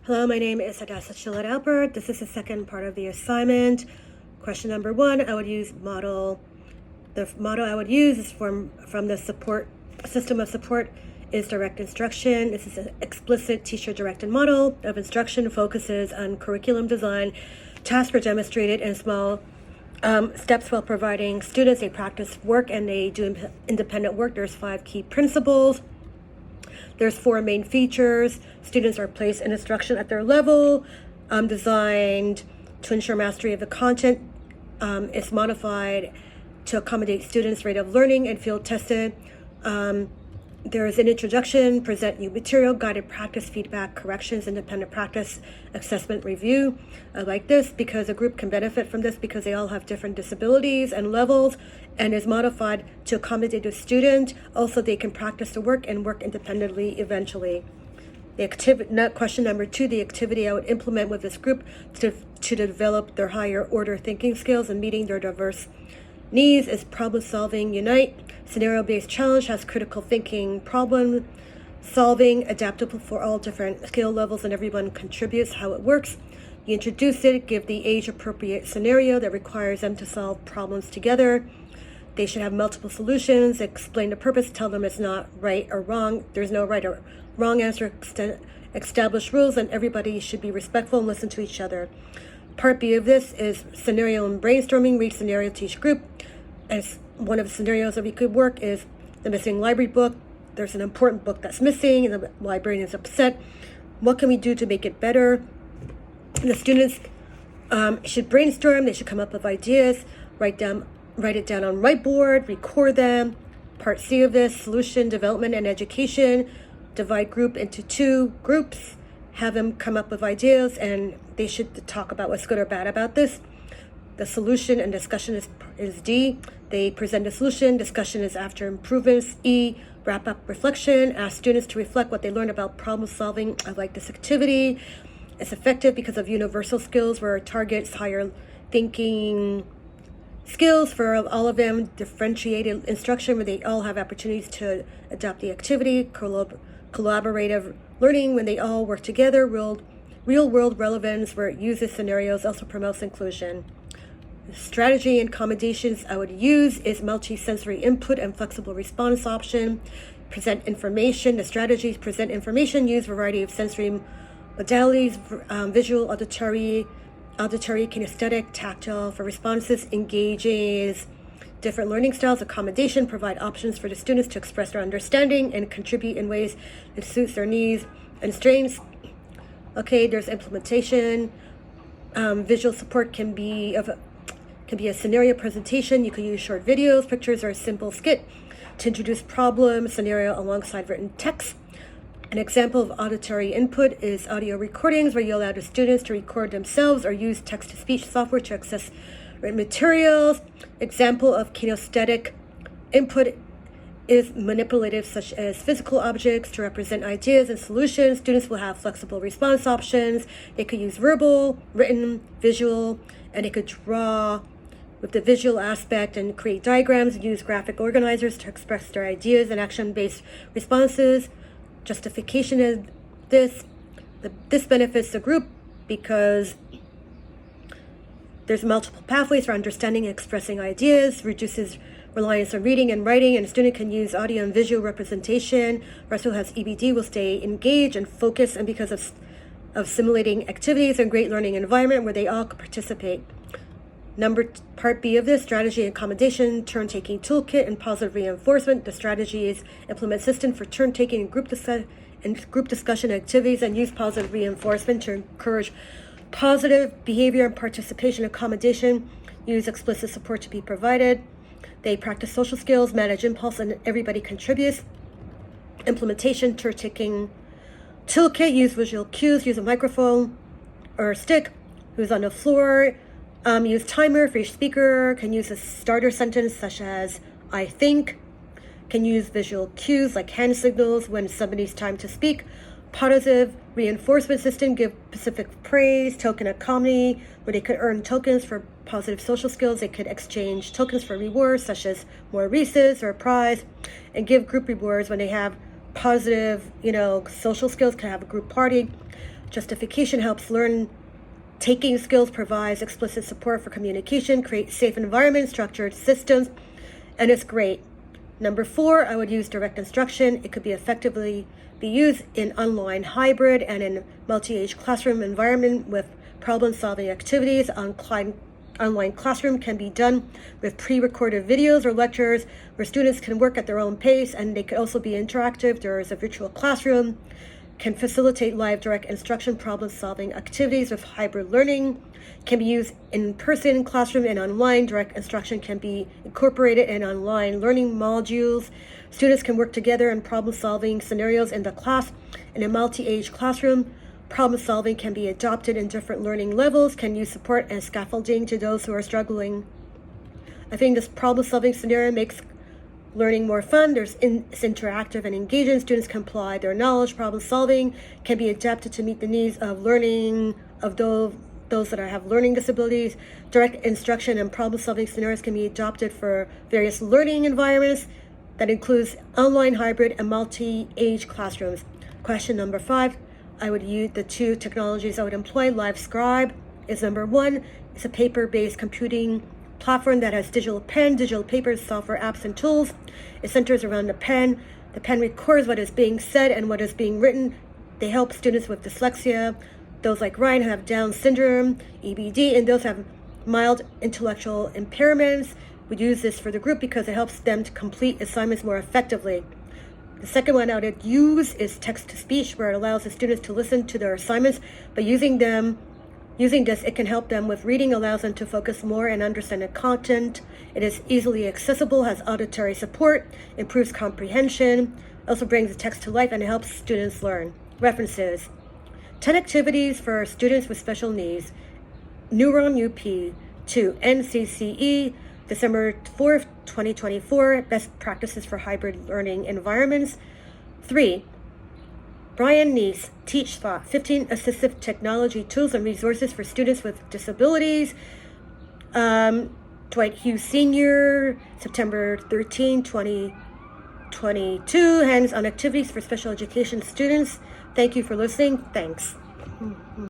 Hello, my name is Hadassah Szylit-Alpert. This is the second part of the assignment. Question number one, I would use model. The model I would use is from the support system of support is direct instruction. This is an explicit teacher-directed model of instruction, focuses on curriculum design. Tasks are demonstrated in small steps while providing students a practice work and they do independent work. There's 5 key principles. There's 4 main features. Students are placed in instruction at their level, designed to ensure mastery of the content. It's modified to accommodate students' rate of learning and field tested. There is an introduction, present new material, guided practice, feedback, corrections, independent practice, assessment, review. I like this because a group can benefit from this because they all have different disabilities and levels, and is modified to accommodate the student. Also, they can practice the work and work independently eventually. Question number 2, the activity I would implement with this group to develop their higher order thinking skills and meeting their diverse needs is problem solving. Unite. Scenario-based challenge has critical thinking, problem solving, adaptable for all different skill levels, and everyone contributes. How it works. You introduce it, give the age-appropriate scenario that requires them to solve problems together. They should have multiple solutions, explain the purpose, tell them it's not right or wrong. There's no right or wrong answer, establish rules, and everybody should be respectful and listen to each other. Part B of this is scenario and brainstorming. Read scenario to each group. As one of the scenarios that we could work is the missing library book. There's an important book that's missing and the librarian is upset. What can we do to make it better? The students should brainstorm. They should come up with ideas, write it down on whiteboard, record them. Part C of this, solution, development, and education. Divide group into 2 groups. Have them come up with ideas, and they should talk about what's good or bad about this. The solution and discussion is D. They present a solution. Discussion is after improvements. E. Wrap up reflection. Ask students to reflect what they learned about problem solving. I like this activity. It's effective because of universal skills where it targets higher thinking skills for all of them. Differentiated instruction where they all have opportunities to adopt the activity. Collaborative learning when they all work together. Real world relevance where it uses scenarios, also promotes inclusion. Strategy and accommodations I would use is multi-sensory input and flexible response option. Present information. The strategies present information, use variety of sensory modalities, visual, auditory, kinesthetic, tactile for responses, engages different learning styles. Accommodation, provide options for the students to express their understanding and contribute in ways that suits their needs and strengths. Okay, there's implementation. Visual support can be a scenario presentation. You can use short videos, pictures, or a simple skit to introduce problem scenario alongside written text. An example of auditory input is audio recordings where you allow the students to record themselves or use text-to-speech software to access written materials. Example of kinesthetic input is manipulative, such as physical objects to represent ideas and solutions. Students will have flexible response options. They could use verbal, written, visual, and they could draw with the visual aspect and create diagrams, use graphic organizers to express their ideas and action-based responses. Justification is this benefits the group because there's multiple pathways for understanding and expressing ideas, reduces reliance on reading and writing, and a student can use audio and visual representation. Russell has EBD, will stay engaged and focused, and because of simulating activities and great learning environment where they all can participate. Part B of this, strategy and accommodation, turn-taking toolkit and positive reinforcement. The strategy is implement system for turn-taking and group discussion activities and use positive reinforcement to encourage positive behavior and participation. Accommodation, use explicit support to be provided. They practice social skills, manage impulse, and everybody contributes. Implementation, turn-taking toolkit, use visual cues, use a microphone or a stick, who's on the floor. Use timer for each speaker, can use a starter sentence such as I think, can use visual cues like hand signals when somebody's time to speak. Positive reinforcement system, give specific praise. Token economy, where they could earn tokens for positive social skills. They could exchange tokens for rewards such as more Reese's or a prize, and give group rewards when they have positive, social skills, can have a group party. Justification helps learn taking skills, provides explicit support for communication, creates safe environments, structured systems, and it's great. Number 4, I would use direct instruction. It could be effectively be used in online hybrid and in multi-age classroom environment with problem-solving activities. Online classroom can be done with pre-recorded videos or lectures where students can work at their own pace, and they could also be interactive. There is a virtual classroom, can facilitate live direct instruction problem-solving activities with hybrid learning, can be used in person classroom and online. Direct instruction can be incorporated in online learning modules. Students can work together in problem-solving scenarios in the class. In a multi-age classroom, problem solving can be adopted in different learning levels, can use support and scaffolding to those who are struggling. I think this problem solving scenario makes learning more fun. It's interactive and engaging. Students can apply their knowledge. Problem solving can be adapted to meet the needs of learning of those that have learning disabilities. Direct instruction and problem solving scenarios can be adopted for various learning environments. That includes online, hybrid, and multi-age classrooms. Question number 5. I would use the 2 technologies I would employ. LiveScribe is number 1. It's a paper-based computing platform that has digital pen, digital paper, software, apps, and tools. It centers around the pen. The pen records what is being said and what is being written. They help students with dyslexia, those like Ryan who have Down syndrome, EBD, and those who have mild intellectual impairments. We use this for the group because it helps them to complete assignments more effectively. The second one I would use is text-to-speech, where it allows the students to listen to their assignments. But using this, it can help them with reading, allows them to focus more and understand the content. It is easily accessible, has auditory support, improves comprehension, also brings the text to life, and it helps students learn. References: 10 activities for students with special needs, Neuron UP, 2 NCCE, December 4th, 2024, Best Practices for Hybrid Learning Environments. 3, Brian Neese, Teach Thought, 15 Assistive Technology Tools and Resources for Students with Disabilities. Dwight Hughes Sr., September 13, 2022, Hands-on Activities for Special Education Students. Thank you for listening. Thanks.